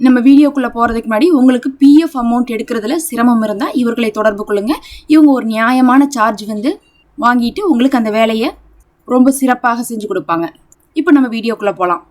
நம்ம வீடியோக்குள்ளே போகிறதுக்கு முன்னாடி உங்களுக்கு பிஎஃப் அமௌண்ட் எடுக்கிறதுல சிரமம் இருந்தால் இவர்களை தொடர்பு கொள்ளுங்கள். இவங்க ஒரு நியாயமான சார்ஜ் வாங்கிட்டு உங்களுக்கு அந்த வேலையை ரொம்ப சிறப்பாக செஞ்சு கொடுப்பாங்க. இப்போ நம்ம வீடியோக்குள்ளே போகலாம்.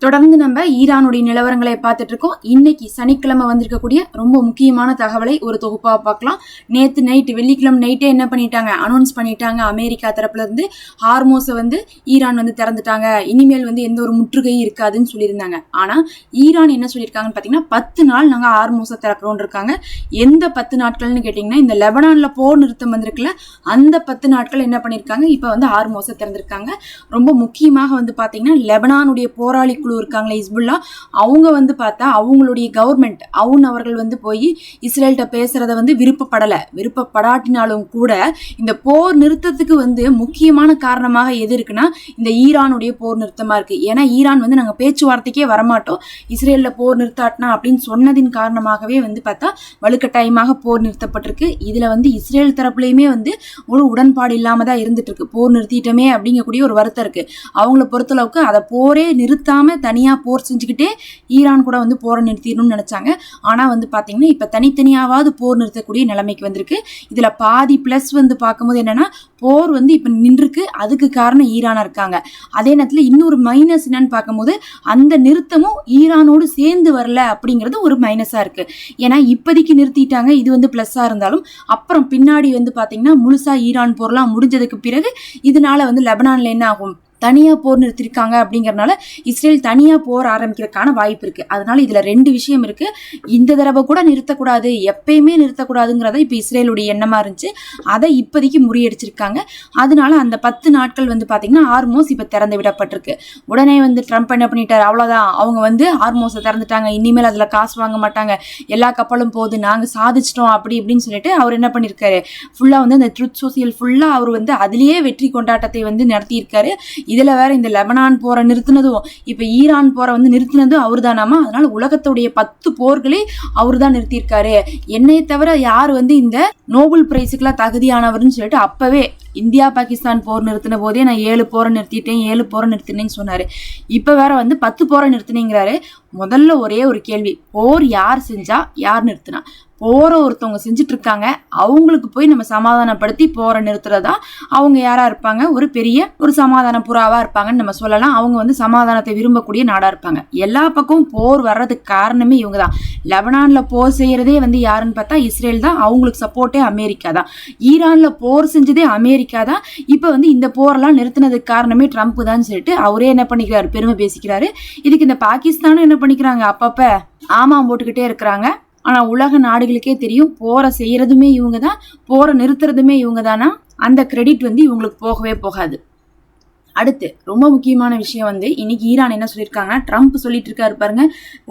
தொடர்ந்து நம்ம ஈரானுடைய நிலவரங்களை பார்த்துட்டு இருக்கோம். இன்னைக்கு சனிக்கிழமை வந்திருக்கக்கூடிய ரொம்ப முக்கியமான தகவலை ஒரு தொகுப்பாக பார்க்கலாம். நேற்று நைட்டு வெள்ளிக்கிழமை நைட்டே என்ன பண்ணிட்டாங்க, அனௌன்ஸ் பண்ணிட்டாங்க. அமெரிக்கா தரப்புல இருந்து ஹார்மோஸை ஈரான் திறந்துட்டாங்க, இனிமேல் எந்த ஒரு முற்றுகையும் இருக்காதுன்னு சொல்லியிருந்தாங்க. ஆனால் ஈரான் என்ன சொல்லியிருக்காங்கன்னு பார்த்தீங்கன்னா 10 நாள் நாங்கள் ஹார்மோஸை திறக்கிறோன்னு இருக்காங்க. எந்த 10 நாட்கள்னு கேட்டிங்கன்னா இந்த லெபனானில் போர் நிறுத்தம் வந்திருக்குல்ல, அந்த 10 நாட்கள் என்ன பண்ணியிருக்காங்க, இப்போ ஹார்மோஸை திறந்திருக்காங்க. ரொம்ப முக்கியமாக பார்த்தீங்கன்னா லெபனானுடைய போராளி குழு இருக்காங்களே ஹிஸ்புல்லா, அவங்க பார்த்தா அவங்களுடைய கவர்மெண்ட் அவர்கள் போய் இஸ்ரேல்கிட்ட பேசுறத விருப்பப்படாட்டினாலும் கூட இந்த போர் நிறுத்தத்துக்கு முக்கியமான காரணமாக எது இருக்குன்னா இந்த ஈரானுடைய போர் நிறுத்தமா இருக்கு. ஏன்னா ஈரான் நாங்கள் பேச்சுவார்த்தைக்கே வரமாட்டோம் இஸ்ரேல்ல போர் நிறுத்தாட்டினா அப்படின்னு சொன்னதின் காரணமாகவே பார்த்தா வலுக்கட்டாயமாக போர் நிறுத்தப்பட்டிருக்கு. இதுல இஸ்ரேல் தரப்புலையுமே ஒரு உடன்பாடு இல்லாம தான் இருந்துட்டு இருக்கு. போர் நிறுத்திட்டோமே அப்படிங்கக்கூடிய ஒரு வருத்தம் இருக்கு. அவங்கள பொறுத்தளவுக்கு அதை போரே நிறுத்தாம தனியா போர் செஞ்சுக்கிட்டே ஈரான் கூட போரை நிறுத்திடணும்னு நினைச்சாங்க. ஆனா பாத்தீங்கன்னா இப்ப தனித்தனியாவது போர் நிறுத்தக்கூடிய நிலைமைக்கு வந்திருக்கு. இதுல பாதி பிளஸ் பார்க்கும்போது என்னன்னா போர் இப்ப நின்றுருக்கு, அதுக்கு காரணம் ஈரானா இருக்காங்க. அதே நேரத்துல இன்னொரு மைனஸ் என்னன்னு பார்க்கும்போது அந்த நிறுத்தமும் ஈரானோடு சேர்ந்து வரல அப்படிங்கிறது ஒரு மைனஸா இருக்கு. ஏன்னா இப்போதைக்கு நிறுத்திட்டாங்க, இது பிளஸ்ஸா இருந்தாலும் அப்புறம் பின்னாடி பாத்தீங்கன்னா முழுசா ஈரான் போர்லாம் முடிஞ்சதுக்கு பிறகு இதனால லெபனான்ல என்ன ஆகும், தனியா போர் நிறுத்திருக்காங்க. அப்படிங்கறதுனால இஸ்ரேல் தனியா போர் ஆரம்பிக்கிறதுக்கான வாய்ப்பு இருக்கு. அதனால இதுல 2 விஷயம் இருக்கு. இந்த தடவை கூட நிறுத்தக்கூடாது, எப்பயுமே நிறுத்தக்கூடாதுங்கிறத இப்ப இஸ்ரேலுடைய எண்ணமா இருந்துச்சு. அதை இப்போதைக்கு முறியடிச்சிருக்காங்க. அதனால அந்த 10 நாட்கள் பாத்தீங்கன்னா ஹார்மோஸ் இப்ப திறந்து விடப்பட்டிருக்கு. உடனே ட்ரம்ப் என்ன பண்ணிட்டாரு, அவ்வளவுதான் அவங்க ஹார்மோஸை திறந்துட்டாங்க, இனிமேல் அதுல காசு வாங்க மாட்டாங்க, எல்லா கப்பலும் போகுது, நாங்க சாதிச்சிட்டோம் அப்படி இப்படின்னு சொல்லிட்டு அவர் என்ன பண்ணிருக்காரு, ஃபுல்லா அந்த ட்ரூத் சோசியல் ஃபுல்லா அவர் அதுலயே வெற்றி கொண்டாட்டத்தை நடத்தியிருக்காரு. இதுல வேற இந்த லெபனான் போரை நிறுத்தினதும் இப்ப ஈரான் போரை நிறுத்தினதும் அவரு தானாமா. அதனால உலகத்துடைய 10 போர்களை அவரு தான் நிறுத்தியிருக்காரு. என்னை தவிர யார் இந்த நோபல் பிரைஸுக்கெல்லாம் தகுதியானவர்னு சொல்லிட்டு அப்பவே இந்தியா பாகிஸ்தான் போர் நிறுத்தின போதே நான் 7 போரை நிறுத்திட்டேன், 7 போரை நிறுத்தினேன்னு சொன்னாரு. இப்ப வேற 10 போரை நிறுத்தினேங்கிறாரு. முதல்ல ஒரே ஒரு கேள்வி, போர் யார் செஞ்சா, யார் நிறுத்தினா? போரை ஒருத்தவங்க செஞ்சுட்டு இருக்காங்க, அவங்களுக்கு போய் நம்ம சமாதானப்படுத்தி போரை நிறுத்துறதா அவங்க யாரா இருப்பாங்க, ஒரு பெரிய ஒரு சமாதான புறாவா இருப்பாங்கன்னு நம்ம சொல்லலாம். அவங்க சமாதானத்தை விரும்பக்கூடிய நாடா இருப்பாங்க. எல்லா பக்கமும் போர் வர்றதுக்கு காரணமே இவங்க தான். லெபனான்ல போர் செய்யறதே யாருன்னு பார்த்தா இஸ்ரேல் தான், அவங்களுக்கு சப்போர்ட்டே அமெரிக்கா தான். ஈரான்ல போர் செஞ்சதே அமெரிக்கா தான். இப்ப இந்த போரெல்லாம் நிறுத்தினதுக்கு காரணமே ட்ரம்ப் தான் சொல்லிட்டு அவரே என்ன பண்ணிக்கிறாரு, பெருமை பேசிக்கிறாரு. இதுக்கு இந்த பாகிஸ்தானும் என்ன பண்ணிக்கிறாங்க, அப்பப்ப ஆமாம் போட்டுக்கிட்டே இருக்கிறாங்க. ஆனா உலக நாடுகளுக்கே தெரியும் போரை செய்யறதுமே இவங்க தான், போரை நிறுத்துறதுமே இவங்க தானா, அந்த கிரெடிட் இவங்களுக்கு போகவே போகாது. அடுத்து ரொம்ப முக்கியமான விஷயம் இன்னைக்கு ஈரான் என்ன சொல்லியிருக்காங்கன்னா, ட்ரம்ப் சொல்லிட்டு இருக்காரு பாருங்க,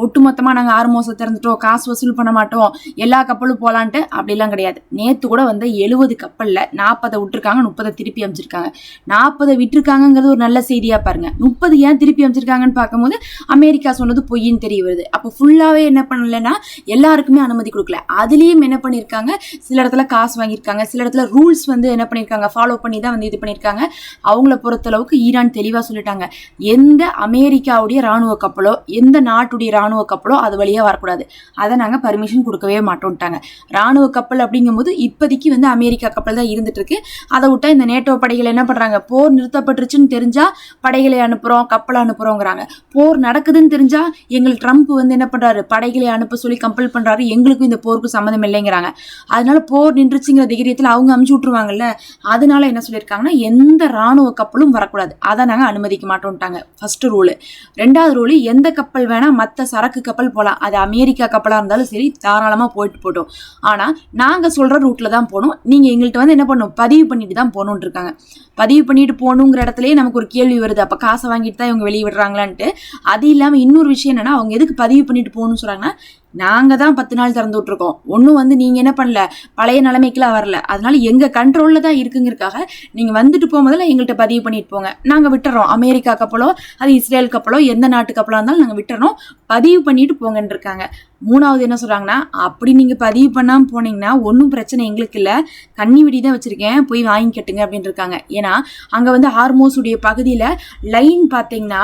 ஒட்டுமொத்தமா நாங்க ஹார்மோஸை திறந்துட்டோம், காசு வசூல் பண்ண மாட்டோம், எல்லா கப்பலும் போலான்ட்டு. அப்படிலாம் கிடையாது. நேத்து கூட 70 கப்பல்ல 40 விட்டுருக்காங்க, 30 திருப்பி அமைச்சிருக்காங்க. 40 விட்டுருக்காங்கிறது ஒரு நல்ல செய்தியா பாருங்க. 30 ஏன் திருப்பி அமைச்சிருக்காங்கன்னு பார்க்கும்போது அமெரிக்கா சொன்னது பொய்ன்னு தெரிய வருது. அப்போ ஃபுல்லாவே என்ன பண்ணலன்னா எல்லாருக்குமே அனுமதி கொடுக்கல. அதுலயும் என்ன பண்ணிருக்காங்க, சில இடத்துல காசு வாங்கியிருக்காங்க, சில இடத்துல ரூல்ஸ் என்ன பண்ணிருக்காங்க, ஃபாலோ பண்ணி தான் இது பண்ணிருக்காங்க. அவங்கள பொறுத்தளவுக்கு ஈரான் தெளிவா சொல்லிட்டாங்க, எந்த அமெரிக்காவுடைய ராணுவ கப்பலோ எந்த நாட்டுடைய ராணுவ கப்பலோ அது வழியா வரக்கூடாது, அதை நாங்க பர்மிஷன் கொடுக்கவே மாட்டோம்ட்டாங்க. ராணுவ கப்பல் அப்படிங்கும்போது இப்போதைக்கு அமெரிக்கா கப்பல் தான் இருந்துட்டு இருக்கு. அதை விட்டா இந்த நேட்டோ படைகள் என்ன பண்றாங்க, போர் நிறுத்தப்பட்டுருச்சுன்னு தெரிஞ்சா படைகளை அனுப்புறோம், கப்பலை அனுப்புறோங்கிறாங்க. போர் நடக்குதுன்னு தெரிஞ்சா எங்களுக்கு ட்ரம்ப் என்ன பண்றாரு, படைகளை அனுப்ப சொல்லி கம்பல் பண்றாரு, எங்களுக்கும் இந்த போருக்கு சம்மந்தம் இல்லைங்கிறாங்க. அதனால போர் நின்றுச்சுங்கிற தைரியத்தில் அவங்க அமுச்சு விட்டுருவாங்கல்ல. அதனால என்ன சொல்லியிருக்காங்கன்னா, எந்த ராணுவ கப்பலும் வரக்கூடாது, அதை நாங்க அனுமதிக்க மாட்டோம்ட்டாங்க. First rule. 2வது ரூல், எந்த கப்பல் வேணா மற்ற சரக்கு கப்பல் போலாம், அது அமெரிக்கா கப்பலா இருந்தாலும் சரி தாராளமா போயிட்டு போட்டோம், ஆனா நாங்க சொல்ற ரூட்ல தான் போகணும், நீங்க எங்கள்கிட்ட என்ன பண்ணணும், பதிவு பண்ணிட்டு தான் போகணும்னு இருக்காங்க. பதிவு பண்ணிட்டு போகணுங்கிற இடத்துலயே நமக்கு ஒரு கேள்வி வருது, அப்ப காசை வாங்கிட்டு தான் இவங்க வெளியே விடுறாங்களான்ட்டு. அது இல்லாம இன்னொரு விஷயம் என்னன்னா, அவங்க எதுக்கு பதிவு பண்ணிட்டு போகணும்னு சொல்றாங்கன்னா, நாங்க தான் 10 நாள் திறந்து விட்டுருக்கோம், ஒன்னும் நீங்க என்ன பண்ணல, பழைய நிலைமைக்குலாம் வரல, அதனால எங்க கண்ட்ரோல்ல தான் இருக்குங்கிறதுக்காக நீங்க வந்துட்டு போகும்போதுல எங்கள்கிட்ட பதிவு பண்ணிட்டு போங்க, நாங்க விட்டுறோம். அமெரிக்கா கப்பலோ அது இஸ்ரேல் கப்பலோ எந்த நாட்டு கப்பலா இருந்தாலும் நாங்க விட்டுறோம், பதிவு பண்ணிட்டு போங்கன்னு இருக்காங்க. 3வது என்ன சொல்றாங்கன்னா, அப்படி நீங்க பதிவு பண்ணாம போனீங்கன்னா ஒன்னும் பிரச்சனை எங்களுக்கு இல்ல, கண்ணி வெடி தான் வச்சிருக்கேன், போய் வாங்கி கட்டுங்க அப்படின்னு இருக்காங்க. ஏன்னா அங்க ஹார்மோஸ் உடைய பகுதியில லைன் பாத்தீங்கன்னா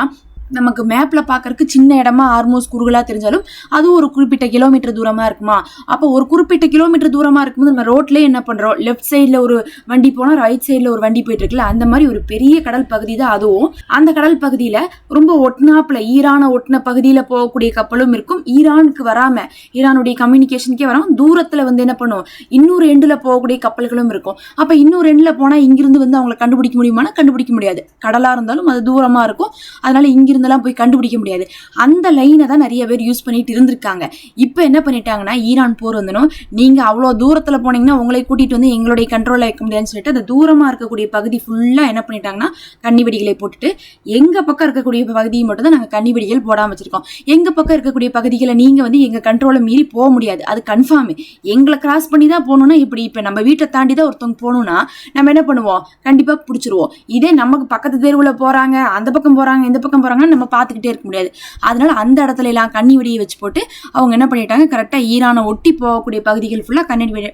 நமக்கு மேப்ல பாக்கறதுக்கு சின்ன இடமா ஹார்மோஸ் குறுகலா தெரிஞ்சாலும் அது ஒரு குறிப்பிட்ட கிலோமீட்டர் தூரமா இருக்குமா. அப்போ ஒரு குறிப்பிட்ட கிலோமீட்டர் தூரமா இருக்கும்போது நம்ம ரோட்லயே என்ன பண்றோம், லெஃப்ட் சைட்ல ஒரு வண்டி போனா ரைட் சைட்ல ஒரு வண்டி போயிட்டு இருக்குல்ல, அந்த மாதிரி ஒரு பெரிய கடல் பகுதி தான் அதுவும். அந்த கடல் பகுதியில ரொம்ப ஒட்டினாப்புல ஈரான ஒட்டின பகுதியில போகக்கூடிய கப்பலும் இருக்கும். ஈரானுக்கு வராம, ஈரானுடைய கம்யூனிகேஷனுக்கே வராம தூரத்துல என்ன பண்ணும், இன்னொரு எண்டுல போகக்கூடிய கப்பல்களும் இருக்கும். அப்ப இன்னொரு எண்டுல போனா இங்கிருந்து அவங்களை கண்டுபிடிக்க முடியுமானா கண்டுபிடிக்க முடியாது. கடலா இருந்தாலும் அது தூரமா இருக்கும். அதனால இங்கிருந்தெல்லாம் போய் கண்டுபிடிக்க முடியாது. அந்த லைனை தான் நிறைய பேர் யூஸ் பண்ணிட்டு இருந்திருக்காங்க. இப்போ என்ன பண்ணிட்டாங்கன்னா, ஈரான் போர் வந்தனும், நீங்க அவ்வளோ தூரத்துல போனீங்கன்னா உங்களை கூட்டிட்டு எங்களுடைய கண்ட்ரோல்ல வைக்க முடியாதுன்னு சொல்லிட்டு அந்த தூரமா இருக்கக்கூடிய பகுதி ஃபுல்லா என்ன பண்ணிட்டாங்கன்னா கன்னி வெடிகளை போட்டுட்டு, எங்க பக்கம் இருக்கக்கூடிய பகுதியை மட்டும் தான் நாங்க கன்னி வெடிகள் போடாம வச்சிருக்கோம். எங்க பக்கம் இருக்கக்கூடிய பகுதிகளை நீங்க எங்க கண்ட்ரோலை மீறி போக முடியாது, அது கன்ஃபார்ம். எங்களை கிராஸ் பண்ணி தான் போகணும்னா இப்படி இப்ப நம்ம வீட்டை தாண்டி தான் ஒருத்தவங்க போகணும்னா நம்ம என்ன பண்ணுவோம், கண்டிப்பா பிடிச்சிருவோம். இதே நமக்கு பக்கத்து தெருவுல போறாங்க, அந்த பக்கம் போறாங்க, இந்த பக்கம் போறாங்க, நம்ம பார்த்துக்கிட்டே இருக்க முடியாது. அதனால அந்த இடத்துல எல்லாம் கன்னி வெடியை வச்சு போட்டு அவங்க என்ன பண்ணிட்டாங்க, கரெக்டா ஈரானை ஒட்டி போகக்கூடிய பகுதிகள் ஃபுல்லா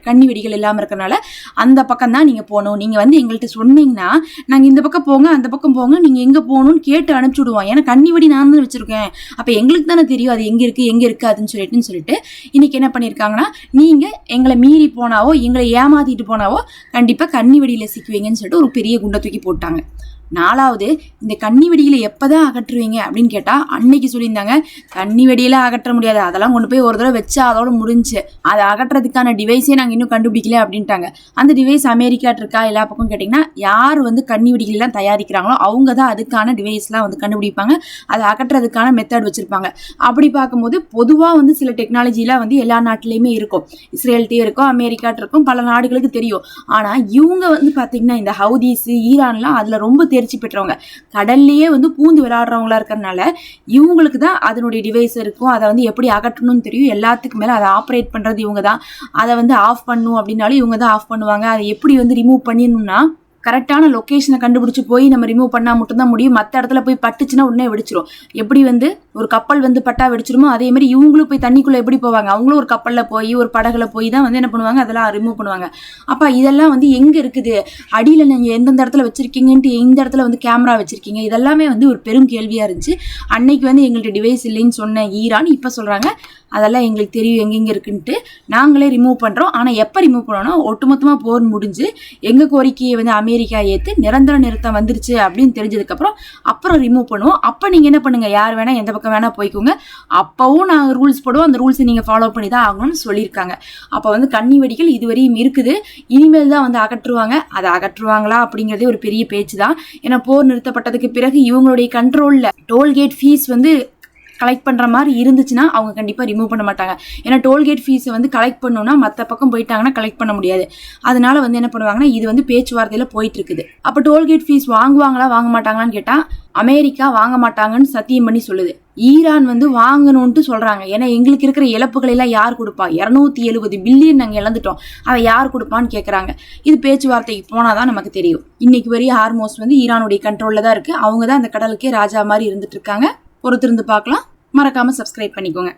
கன்னி வெடிகள் இல்லாம இருக்கறனால அந்த பக்கம் தான் நீங்க போகணும். நீங்க எங்கள்கிட்ட சொன்னீங்கன்னா நாங்க இந்த பக்கம் போங்க, அந்த பக்கம் போங்க, நீங்க எங்க போகணும்னு கேட்டு அனுப்பிச்சு விடுவோம். ஏன்னா கன்னி வெடி நான் தான் வச்சிருக்கேன், அப்ப எங்களுக்கு தானே தெரியும் அது எங்க இருக்கு அதுன்னு சொல்லிட்டு இன்னைக்கு என்ன பண்ணிருக்காங்கன்னா, நீங்க எங்களை மீறி போனாவோ எங்களை ஏமாத்திட்டு போனாவோ கண்டிப்பா கன்னி வெடியில சிக்குவீங்கன்னு சொல்லிட்டு ஒரு பெரிய குண்டை தூக்கி போட்டாங்க. 4வது, இந்த கன்னி வெடிகளை எப்பதான் அகற்றுவீங்க அப்படின்னு கேட்டா, அன்னைக்கு சொல்லியிருந்தாங்க கன்னி வெடியில அகற்ற முடியாது, அதெல்லாம் கொண்டு போய் ஒரு தடவை வச்சா அதோட முடிஞ்சு, அதை அகற்றதுக்கான டிவைஸே நாங்க இன்னும் கண்டுபிடிக்கல அப்படின்ட்டாங்க. அந்த டிவைஸ் அமெரிக்காட்டு இருக்கா எல்லா பக்கம் கேட்டீங்கன்னா, யார் கன்னி வெடிகள் எல்லாம் தயாரிக்கிறாங்களோ அவங்க தான் அதுக்கான டிவைஸ் எல்லாம் கண்டுபிடிப்பாங்க, அதை அகற்றதுக்கான மெத்தட் வச்சிருப்பாங்க. அப்படி பார்க்கும்போது பொதுவா சில டெக்னாலஜிலாம் எல்லா நாட்டிலையுமே இருக்கும். இஸ்ரேல்ட்டே இருக்கும், அமெரிக்காட்டு இருக்கும், பல நாடுகளுக்கு தெரியும். ஆனா இவங்க பாத்தீங்கன்னா இந்த ஹவுதீஸ், ஈரான்லாம் அதுல ரொம்ப தேர்ச்சி பெற்றவங்க, கடல்லையே பூந்து விளையாடுறவங்களா இருக்கிறதுனால இவங்களுக்கு தான் அதனுடைய டிவைஸ் இருக்கும். அதை எப்படி அகற்றணும்னு தெரியும். எல்லாத்துக்கு மேல அதை ஆப்ரேட் பண்றது இவங்க தான். அதை ஆஃப் பண்ணும் அப்படின்னாலும் இவங்க தான் ஆஃப் பண்ணுவாங்க. அதை எப்படி ரிமூவ் பண்ணிடணும்னா கரெக்டான லொக்கேஷனை கண்டுபிடிச்சு போய் நம்ம ரிமூவ் பண்ணா மட்டும்தான் முடியும். மற்ற இடத்துல போய் பட்டுச்சுன்னா உடனே வெடிச்சிரும். எப்படி ஒரு கப்பல் பட்டா வெடிச்சிருமோ அதே மாதிரி இவங்களும் போய் தண்ணிக்குள்ள எப்படி போவாங்க, அவங்களும் ஒரு கப்பல்ல போய் ஒரு படகுல போய் தான் என்ன பண்ணுவாங்க, அதெல்லாம் ரிமூவ் பண்ணுவாங்க. அப்ப இதெல்லாம் எங்க இருக்குது, அடியில நீங்க எந்தெந்த இடத்துல வச்சிருக்கீங்கன்ட்டு எந்த இடத்துல கேமரா வச்சிருக்கீங்க, இதெல்லாமே ஒரு பெரும் கேள்வியா இருந்துச்சு. அன்னைக்கு எங்கள்கிட்ட டிவைஸ் இல்லைன்னு சொன்ன ஈரான் இப்ப சொல்றாங்க அதெல்லாம் எங்களுக்கு தெரியும் எங்கெங்க இருக்குன்ட்டு, நாங்களே ரிமூவ் பண்றோம். ஆனா எப்ப ரிமூவ் பண்ணோம்னா ஒட்டுமொத்தமா போர் முடிஞ்சு எங்க கோரிக்கையை அமெரிக்கா ஏத்து நிரந்தர நிறுத்தம் வந்துருச்சு அப்படின்னு தெரிஞ்சதுக்கு அப்புறம் ரிமூவ் பண்ணுவோம். அப்ப நீங்க என்ன பண்ணுங்க, யார் வேணா எந்த பக்கம் வேணா போய்க்கோங்க, அப்பவும் நாங்க ரூல்ஸ் போடுவோம், அந்த ரூல்ஸை நீங்க ஃபாலோ பண்ணி தான் ஆகணும்னு சொல்லியிருக்காங்க. அப்ப கன்னி வெடிகள் இதுவரையும் இருக்குது, இனிமேல் தான் அகற்றுவாங்க. அதை அகற்றுவாங்களா அப்படிங்கிறதே ஒரு பெரிய பேச்சு தான். ஏன்னா போர் நிறுத்தப்பட்டதுக்கு பிறகு இவங்களுடைய கண்ட்ரோல்ல டோல்கேட் ஃபீஸ் கலெக்ட் பண்ற மாதிரி இருந்துச்சுன்னா அவங்க கண்டிப்பா ரிமூவ் பண்ண மாட்டாங்க. ஏன்னா டோல்கேட் ஃபீஸ் கலெக்ட் பண்ணணும்னா மற்ற பக்கம் போயிட்டாங்கன்னா கலெக்ட் பண்ண முடியாது. அதனால என்ன பண்ணுவாங்கன்னா, இது பேச்சுவார்த்தையில போயிட்டு இருக்குது. அப்ப டோல்கேட் ஃபீஸ் வாங்குவாங்களா வாங்க மாட்டாங்களான்னு கேட்டா, அமெரிக்கா வாங்க மாட்டாங்கன்னு சத்தியம் பண்ணி சொல்லுது. ஈரான் வாங்கணும்ட்டு சொல்றாங்க. ஏன்னா எங்களுக்கு இருக்கிற இழப்புகளை எல்லாம் யார் கொடுப்பா, 270 பில்லியன் நாங்க இழந்துட்டோம், அதை யார் கொடுப்பான்னு கேட்கறாங்க. இது பேச்சுவார்த்தைக்கு போனாதான் நமக்கு தெரியும். இன்னைக்கு வரையும் ஹார்மோஸ் ஈரானுடைய கண்ட்ரோல்ல தான் இருக்கு. அவங்க தான் அந்த கடலுக்கே ராஜா மாதிரி இருந்துட்டு இருக்காங்க. பொறுத்திருந்து பார்க்கலாம். மறக்காம சப்ஸ்கிரைப் பண்ணிக்கோங்க.